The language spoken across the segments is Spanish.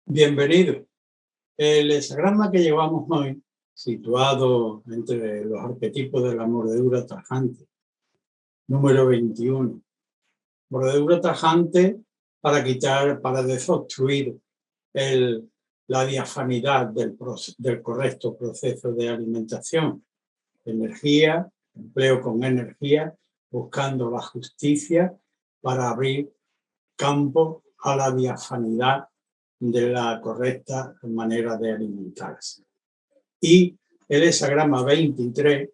Bienvenido. El hexagrama que llevamos hoy, situado entre los arquetipos de la mordedura tajante, número 21. Mordedura tajante para desobstruir la diafanidad del correcto proceso de alimentación. Energía, empleo con energía, buscando la justicia para abrir campo a la diafanidad de la correcta manera de alimentarse. Y el hexagrama 23,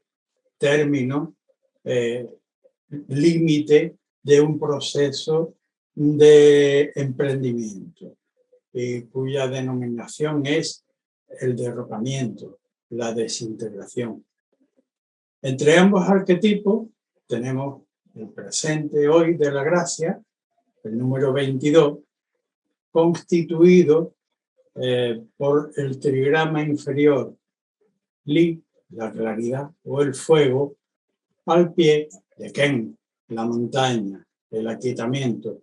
término, límite de un proceso de emprendimiento, cuya denominación es el derrocamiento, la desintegración. Entre ambos arquetipos tenemos el presente hoy de la gracia, el número 22, constituido por el trigrama inferior Li, la claridad o el fuego, al pie de Ken, la montaña, el aquietamiento,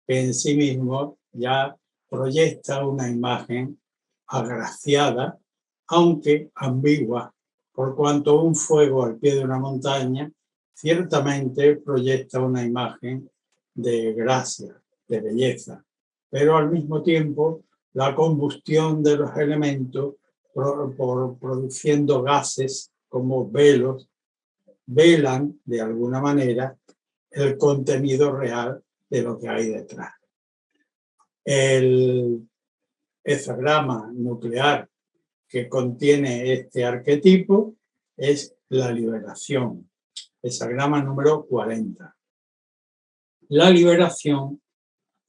que en sí mismo ya proyecta una imagen agraciada, aunque ambigua, por cuanto un fuego al pie de una montaña ciertamente proyecta una imagen de gracia, de belleza, pero al mismo tiempo la combustión de los elementos produciendo gases como velos velan de alguna manera el contenido real de lo que hay detrás. El hexagrama nuclear que contiene este arquetipo es la liberación, hexagrama número 40. La liberación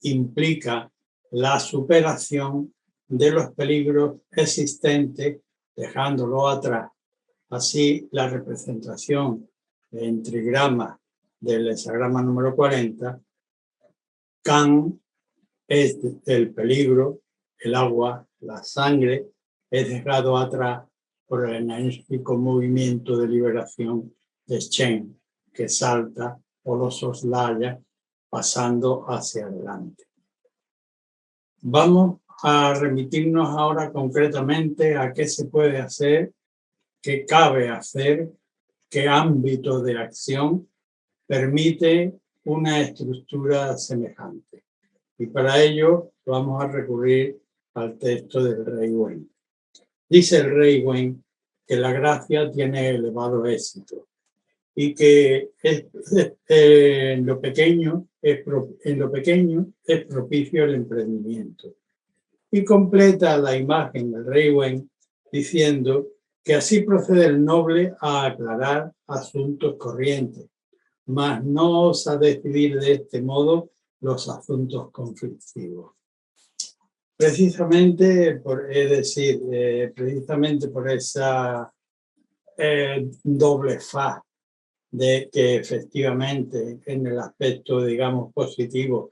implica la superación de los peligros existentes, dejándolo atrás. Así, la representación en trigrama del hexagrama número 40, Kan es el peligro, el agua, la sangre, es dejado atrás por el enérgico movimiento de liberación de Chen, que salta o lo soslaya pasando hacia adelante. Vamos a remitirnos ahora concretamente a qué se puede hacer, qué cabe hacer, qué ámbito de acción permite una estructura semejante. Y para ello vamos a recurrir al texto del Rey Wen. Dice el Rey Wen que la gracia tiene elevado éxito y que en lo pequeño es propicio el emprendimiento. Y completa la imagen del Rey Wen diciendo que así procede el noble a aclarar asuntos corrientes, mas no osa decidir de este modo los asuntos conflictivos. Precisamente precisamente por esa doble faz de que efectivamente en el aspecto, digamos, positivo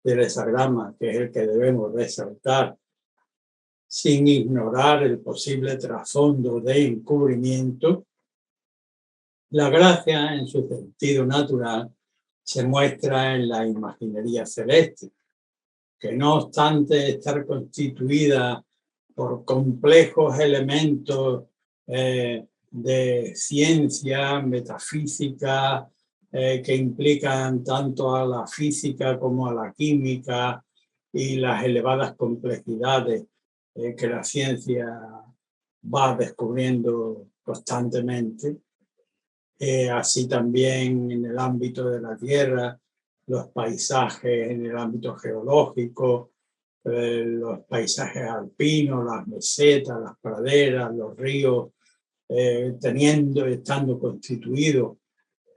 del hexagrama, que es el que debemos resaltar, sin ignorar el posible trasfondo de encubrimiento, la gracia en su sentido natural se muestra en la imaginería celeste, que no obstante estar constituida por complejos elementos de ciencia, metafísica, que implican tanto a la física como a la química y las elevadas complejidades que la ciencia va descubriendo constantemente. Así también en el ámbito de la Tierra, los paisajes en el ámbito geológico, los paisajes alpinos, las mesetas, las praderas, los ríos, estando constituidos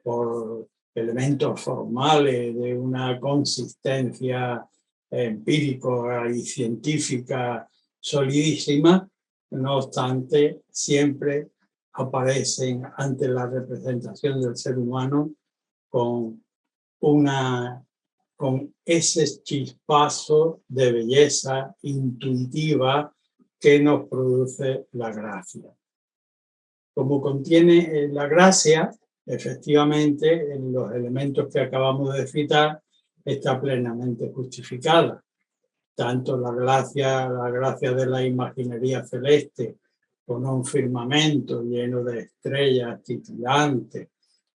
por elementos formales de una consistencia empírica y científica solidísima, no obstante, siempre aparecen ante la representación del ser humano con ese chispazo de belleza intuitiva que nos produce la gracia. Como contiene la gracia, efectivamente, en los elementos que acabamos de citar, está plenamente justificada. tanto la gracia de la imaginería celeste, con un firmamento lleno de estrellas titilantes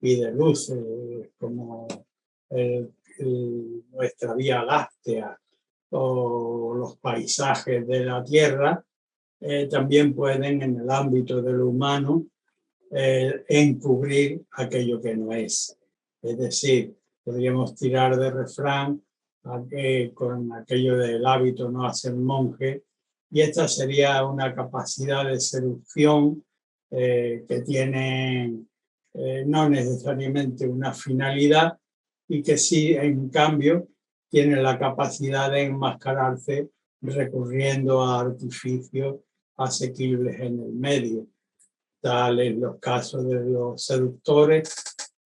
y de luces, como nuestra Vía Láctea o los paisajes de la Tierra, también pueden, en el ámbito de lo humano, encubrir aquello que no es. Es decir, podríamos tirar de refrán con aquello del hábito no hacer monje, y esta sería una capacidad de seducción que tiene no necesariamente una finalidad, y que sí, en cambio, tiene la capacidad de enmascararse recurriendo a artificios asequibles en el medio, tales los casos de los seductores,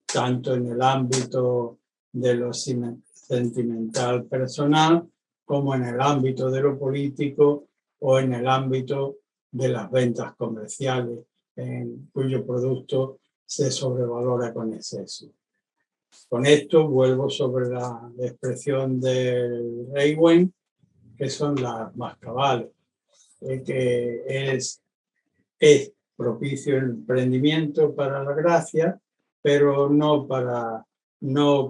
tanto en el ámbito de lo sentimental personal, como en el ámbito de lo político o en el ámbito de las ventas comerciales, en cuyo producto se sobrevalora con exceso. Con esto vuelvo sobre la expresión del Reiwen, que son las más cabales, que es propicio el emprendimiento para la gracia, pero no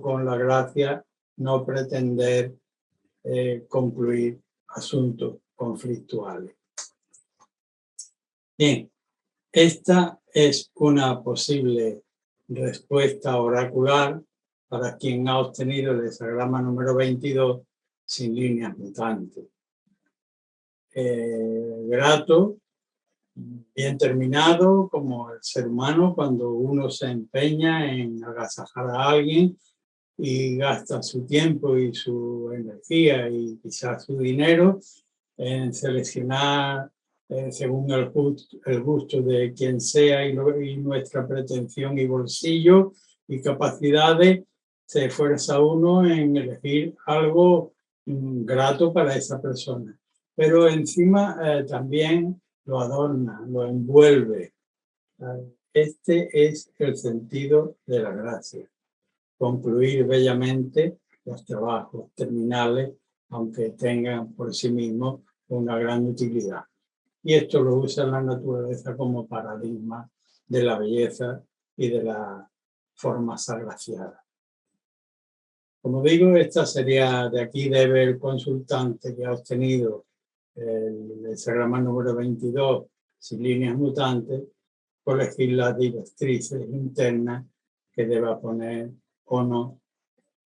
con la gracia no pretender concluir asuntos conflictuales. Bien, esta es una posible respuesta oracular para quien ha obtenido el hexagrama número 22 sin líneas mutantes. Grato, bien terminado, como el ser humano cuando uno se empeña en agasajar a alguien y gasta su tiempo y su energía y quizás su dinero en seleccionar según el gusto de quien sea y nuestra pretensión y bolsillo y capacidades, se esfuerza uno en elegir algo grato para esa persona. Pero encima también lo adorna, lo envuelve. Este es el sentido de la gracia. Concluir bellamente los trabajos terminales, aunque tengan por sí mismos una gran utilidad. Y esto lo usa la naturaleza como paradigma de la belleza y de la forma agraciada. Como digo, esta sería, de aquí debe el consultante que ha obtenido el hexagrama número 22 sin líneas mutantes, corregir las directrices internas que deba poner o no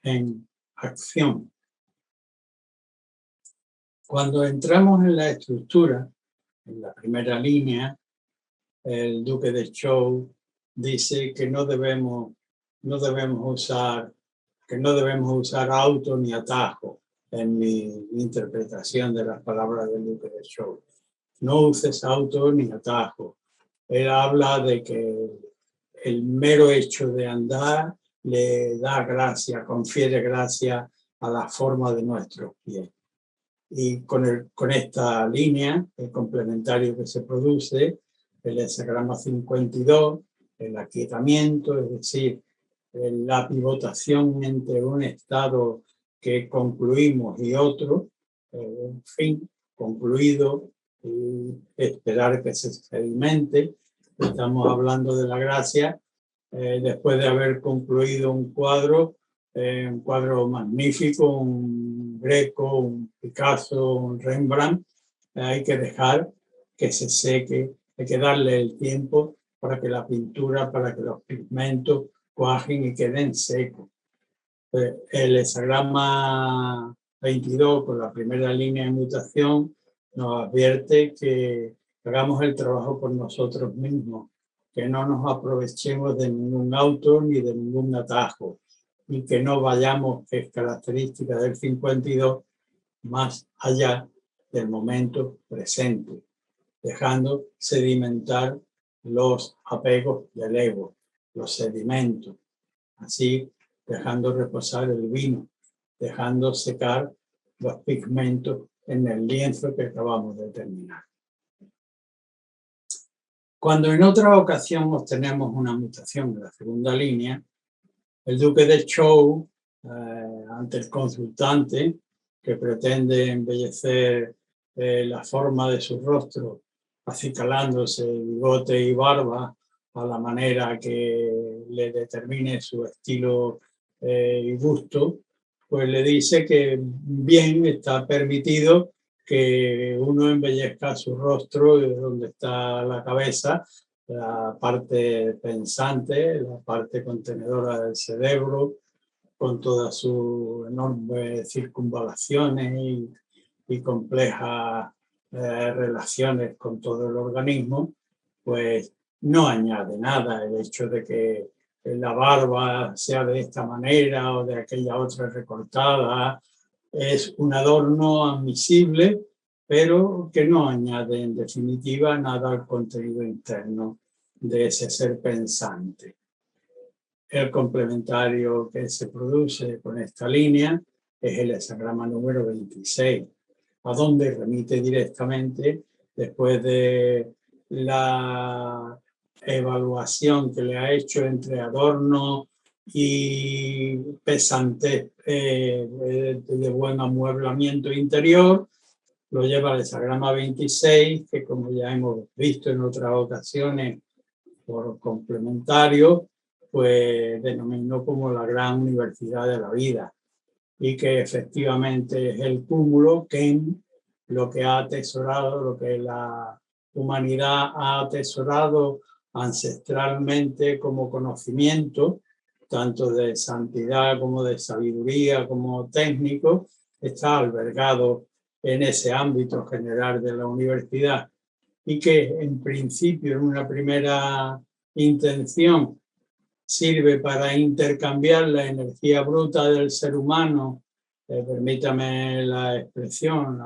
en acción. Cuando entramos en la estructura, en la primera línea, el duque de Zhou dice que no debemos usar auto ni atajo en mi interpretación de las palabras del duque de Zhou. No uses auto ni atajo. Él habla de que el mero hecho de andar le da gracia, confiere gracia a la forma de nuestros pies. Y con esta línea, el complementario que se produce, el hexagrama 52, el aquietamiento, es decir, la pivotación entre un estado que concluimos y otro, en fin, concluido, y esperar que se sedimente. Estamos hablando de la gracia después de haber concluido un cuadro magnífico, un Greco, un Picasso, un Rembrandt. Hay que dejar que se seque, hay que darle el tiempo para que la pintura, para que los pigmentos cuajen y queden secos. El hexagrama 22 con la primera línea de mutación nos advierte que hagamos el trabajo por nosotros mismos, que no nos aprovechemos de ningún auto ni de ningún atajo, y que no vayamos, que es característica del 52, más allá del momento presente, dejando sedimentar los apegos del ego, los sedimentos, así dejando reposar el vino, dejando secar los pigmentos en el lienzo que acabamos de terminar. Cuando en otra ocasión obtenemos una mutación en la segunda línea, el duque de Zhou, ante el consultante, que pretende embellecer la forma de su rostro, acicalándose bigote y barba a la manera que le determine su estilo y gusto, pues le dice que bien está permitido que uno embellezca su rostro donde está la cabeza, la parte pensante, la parte contenedora del cerebro, con todas sus enormes circunvalaciones y complejas relaciones con todo el organismo, pues no añade nada el hecho de que la barba sea de esta manera o de aquella otra recortada. Es un adorno admisible, pero que no añade en definitiva nada al contenido interno de ese ser pensante. El complementario que se produce con esta línea es el hexagrama número 26, a donde remite directamente después de la evaluación que le ha hecho entre adorno y pesante de buen amueblamiento interior. Lo lleva al hexagrama 26, que como ya hemos visto en otras ocasiones por complementario, pues denominó como la gran universidad de la vida, y que efectivamente es el cúmulo que en lo que ha atesorado, lo que la humanidad ha atesorado ancestralmente como conocimiento, tanto de santidad como de sabiduría, como técnico, está albergado en ese ámbito general de la universidad, y que en principio, en una primera intención, sirve para intercambiar la energía bruta del ser humano, permítame la expresión,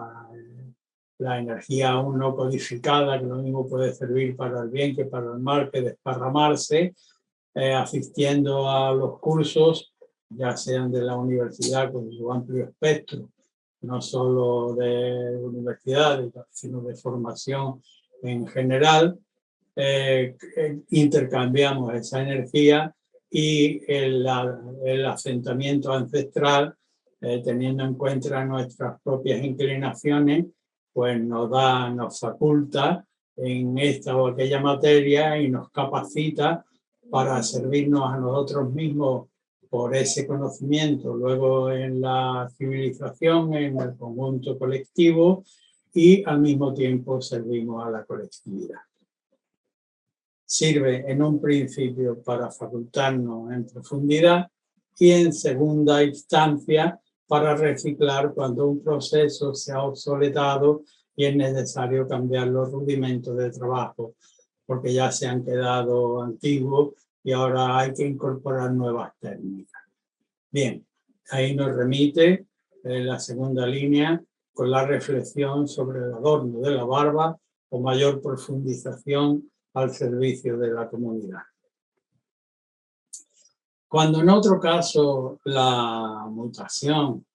la energía aún no codificada, que lo mismo puede servir para el bien que para el mal, que desparramarse, asistiendo a los cursos, ya sean de la universidad con su amplio espectro, no solo de universidades, sino de formación en general. Intercambiamos esa energía y el asentamiento ancestral, teniendo en cuenta nuestras propias inclinaciones, pues nos faculta en esta o aquella materia y nos capacita para servirnos a nosotros mismos por ese conocimiento, luego en la civilización, en el conjunto colectivo, y al mismo tiempo servimos a la colectividad. Sirve en un principio para facultarnos en profundidad y en segunda instancia para reciclar cuando un proceso se ha obsoletado y es necesario cambiar los rudimentos de trabajo porque ya se han quedado antiguos y ahora hay que incorporar nuevas técnicas. Bien, ahí nos remite la segunda línea con la reflexión sobre el adorno de la barba o mayor profundización al servicio de la comunidad. Cuando en otro caso la mutación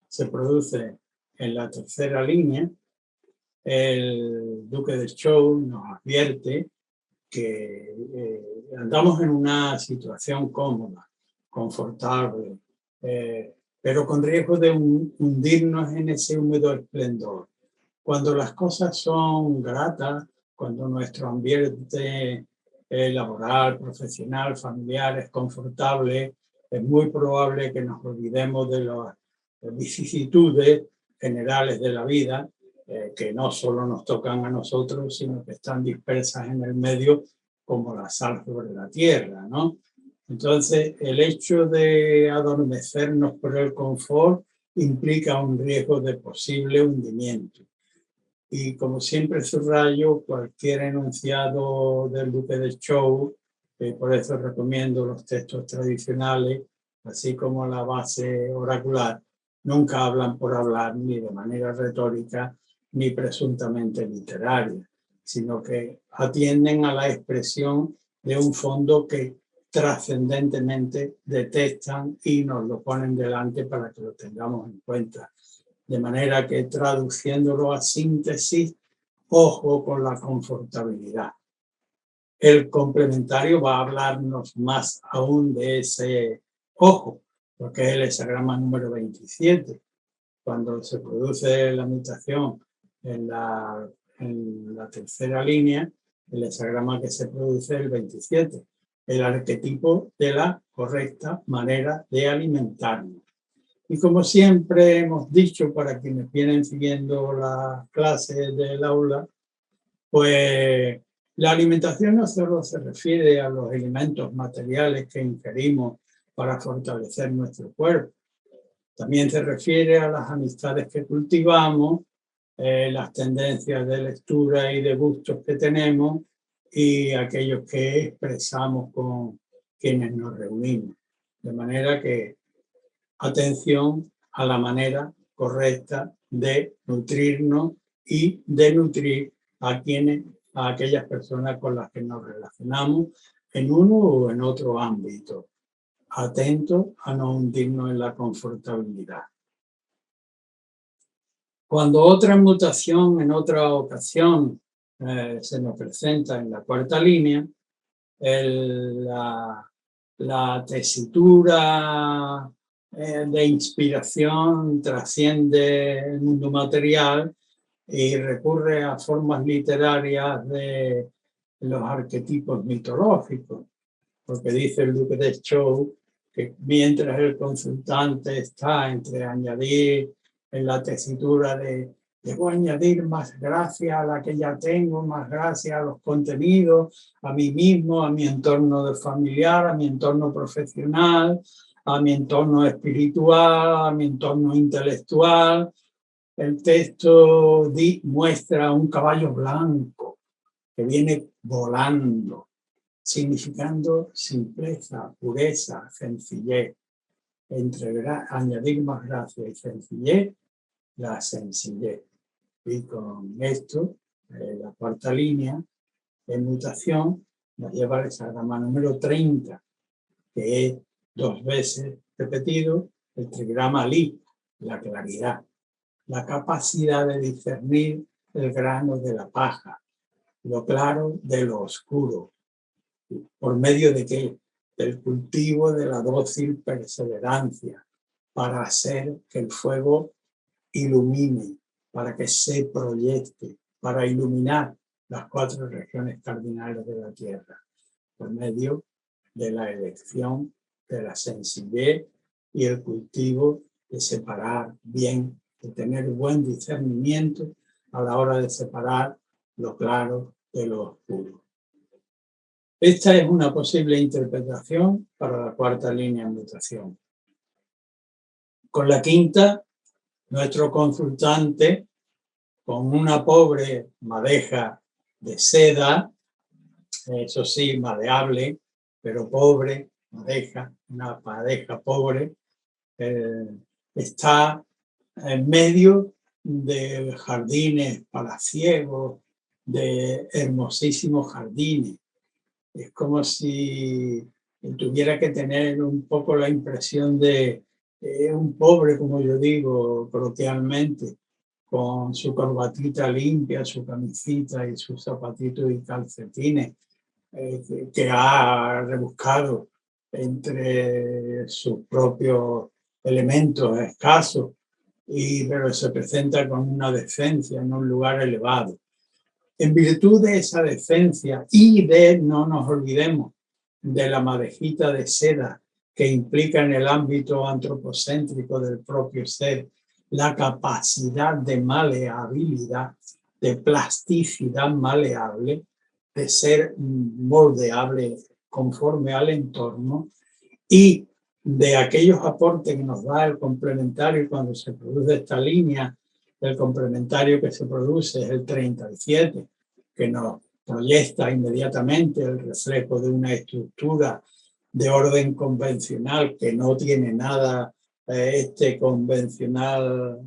se produce en la tercera línea, el duque de Zhou nos advierte que andamos en una situación cómoda, confortable, pero con riesgo de hundirnos en ese húmedo esplendor. Cuando las cosas son gratas, cuando nuestro ambiente laboral, profesional, familiar es confortable, es muy probable que nos olvidemos de las vicisitudes generales de la vida, que no solo nos tocan a nosotros, sino que están dispersas en el medio como la sal sobre la tierra, ¿no? Entonces, el hecho de adormecernos por el confort implica un riesgo de posible hundimiento. Y como siempre subrayo, cualquier enunciado del duque de Zhou, por eso recomiendo los textos tradicionales, así como la base oracular, nunca hablan por hablar ni de manera retórica ni presuntamente literaria, sino que atienden a la expresión de un fondo que trascendentemente detectan y nos lo ponen delante para que lo tengamos en cuenta. De manera que traduciéndolo a síntesis, ojo con la confortabilidad. El complementario va a hablarnos más aún de ese ojo, porque es el hexagrama número 27. cuando se produce la mutación en la tercera línea, el hexagrama que se produce es el 27, el arquetipo de la correcta manera de alimentarnos. Y como siempre hemos dicho para quienes vienen siguiendo las clases del aula, pues la alimentación no solo se refiere a los elementos materiales que ingerimos para fortalecer nuestro cuerpo, también se refiere a las amistades que cultivamos, las tendencias de lectura y de gustos que tenemos y aquellos que expresamos con quienes nos reunimos. De manera que atención a la manera correcta de nutrirnos y de nutrir a aquellas personas con las que nos relacionamos en uno o en otro ámbito. Atento a no hundirnos en la confortabilidad. Cuando otra mutación en otra ocasión se nos presenta en la cuarta línea, la tesitura de inspiración trasciende el mundo material y recurre a formas literarias de los arquetipos mitológicos, porque dice el duque de Chow que mientras el consultante está entre añadir en la tesitura de debo añadir más gracia a la que ya tengo, más gracia a los contenidos, a mí mismo, a mi entorno familiar, a mi entorno profesional, a mi entorno espiritual, a mi entorno intelectual. El texto muestra un caballo blanco que viene volando, significando simpleza, pureza, sencillez. Entre añadir más gracia y sencillez, la sencillez. Y con esto, la cuarta línea de mutación nos lleva al hexagrama número 30, que es 2 veces repetido el trigrama Li, la claridad, la capacidad de discernir el grano de la paja, lo claro de lo oscuro. ¿Por medio de qué? Del cultivo de la dócil perseverancia, para hacer que el fuego ilumine, para que se proyecte, para iluminar las 4 regiones cardinales de la Tierra, por medio de la elección de la sencillez y el cultivo de separar bien, de tener buen discernimiento a la hora de separar lo claro de lo oscuro. Esta es una posible interpretación para la cuarta línea de mutación. Con la quinta, nuestro consultante, con una pobre madeja de seda, eso sí, madeable, pero pobre, una madeja pobre, está en medio de jardines palaciegos, de hermosísimos jardines. Es como si tuviera que tener un poco la impresión de un pobre, como yo digo coloquialmente, con su corbatita limpia, su camisita y sus zapatitos y calcetines, que ha rebuscado entre sus propios elementos escasos, pero se presenta con una decencia en un lugar elevado. En virtud de esa decencia y no nos olvidemos, de la madejita de seda que implica en el ámbito antropocéntrico del propio ser la capacidad de maleabilidad, de plasticidad maleable, de ser moldeable conforme al entorno y de aquellos aportes que nos da el complementario cuando se produce esta línea. El complementario que se produce es el 37, que nos proyecta inmediatamente el reflejo de una estructura de orden convencional que no tiene nada este convencional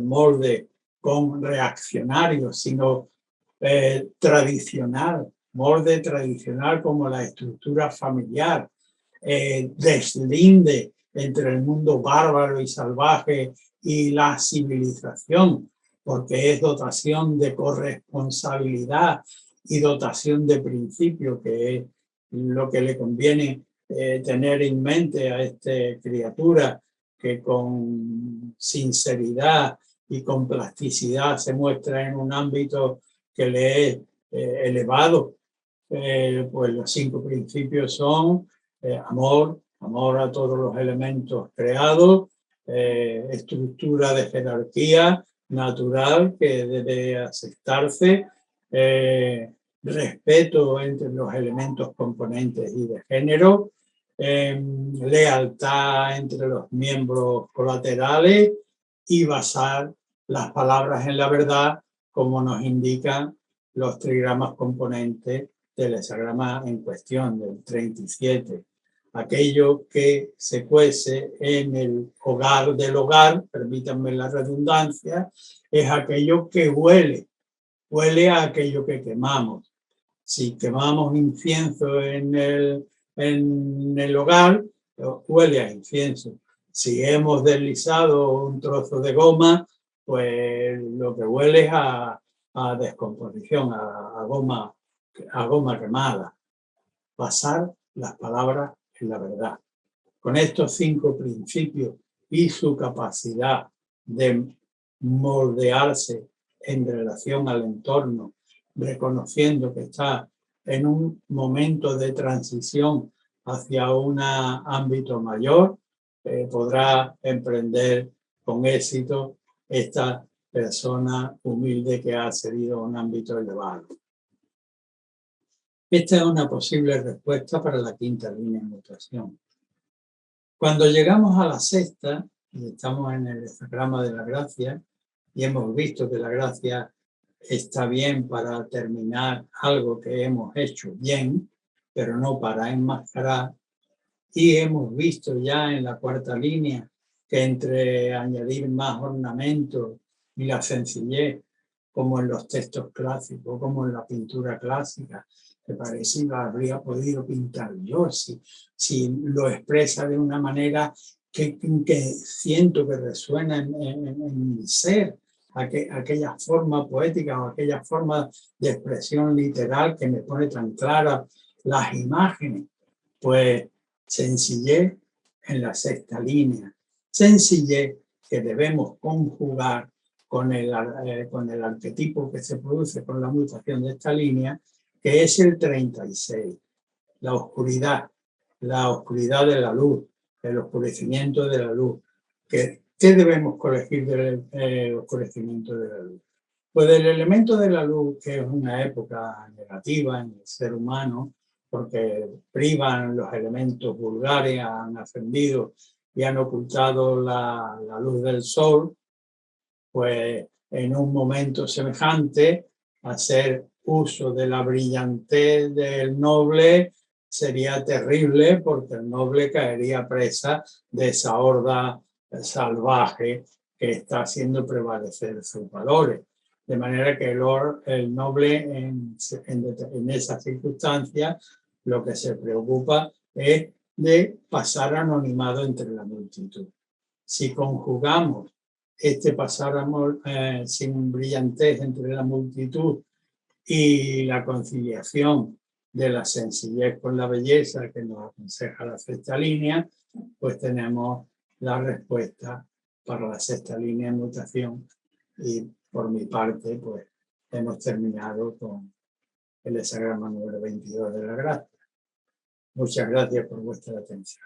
molde con reaccionario, sino tradicional, molde tradicional como la estructura familiar, deslinde entre el mundo bárbaro y salvaje y la civilización, porque es dotación de corresponsabilidad y dotación de principio, que es lo que le conviene tener en mente a esta criatura que con sinceridad y con plasticidad se muestra en un ámbito que le es elevado. Pues los 5 principios son amor a todos los elementos creados, estructura de jerarquía natural que debe aceptarse, respeto entre los elementos componentes y de género, lealtad entre los miembros colaterales y basar las palabras en la verdad, como nos indican los trigramas componentes del hexagrama en cuestión, del 37. Aquello que se cuece en el hogar del hogar, permítanme la redundancia, es aquello que huele a aquello que quemamos. Si quemamos incienso en el hogar, huele a incienso. Si hemos deslizado un trozo de goma, pues lo que huele es a descomposición, a goma quemada. Basar las palabras en la verdad. Con estos 5 principios y su capacidad de moldearse en relación al entorno, reconociendo que está en un momento de transición hacia un ámbito mayor, podrá emprender con éxito esta persona humilde que ha accedido a un ámbito elevado. Esta es una posible respuesta para la 5ª línea de mutación. Cuando llegamos a la 6ª, y estamos en el hexagrama de la gracia, y hemos visto que la gracia está bien para terminar algo que hemos hecho bien, pero no para enmascarar, y hemos visto ya en la 4ª línea que entre añadir más ornamentos y la sencillez, como en los textos clásicos, como en la pintura clásica, que parecido habría podido pintar yo si lo expresa de una manera que siento que resuena en mi ser, aquella forma poética o aquella forma de expresión literal que me pone tan claras las imágenes. Pues sencillez en la 6ª línea, sencillez que debemos conjugar con el arquetipo que se produce con la mutación de esta línea, que es el 36, la oscuridad de la luz, el oscurecimiento de la luz. ¿Qué debemos corregir del oscurecimiento de la luz? Pues el elemento de la luz, que es una época negativa en el ser humano, porque privan los elementos vulgares, han ascendido y han ocultado la luz del sol, pues en un momento semejante, hacer uso de la brillantez del noble sería terrible, porque el noble caería presa de esa horda salvaje que está haciendo prevalecer sus valores. De manera que el noble en esas circunstancias lo que se preocupa es de pasar anonimado entre la multitud. Si conjugamos este pasar sin brillantez entre la multitud y la conciliación de la sencillez con la belleza que nos aconseja la 6ª línea, pues tenemos la respuesta para la 6ª línea de mutación. Y por mi parte, pues hemos terminado con el hexagrama número 22 de la gracia. Muchas gracias por vuestra atención.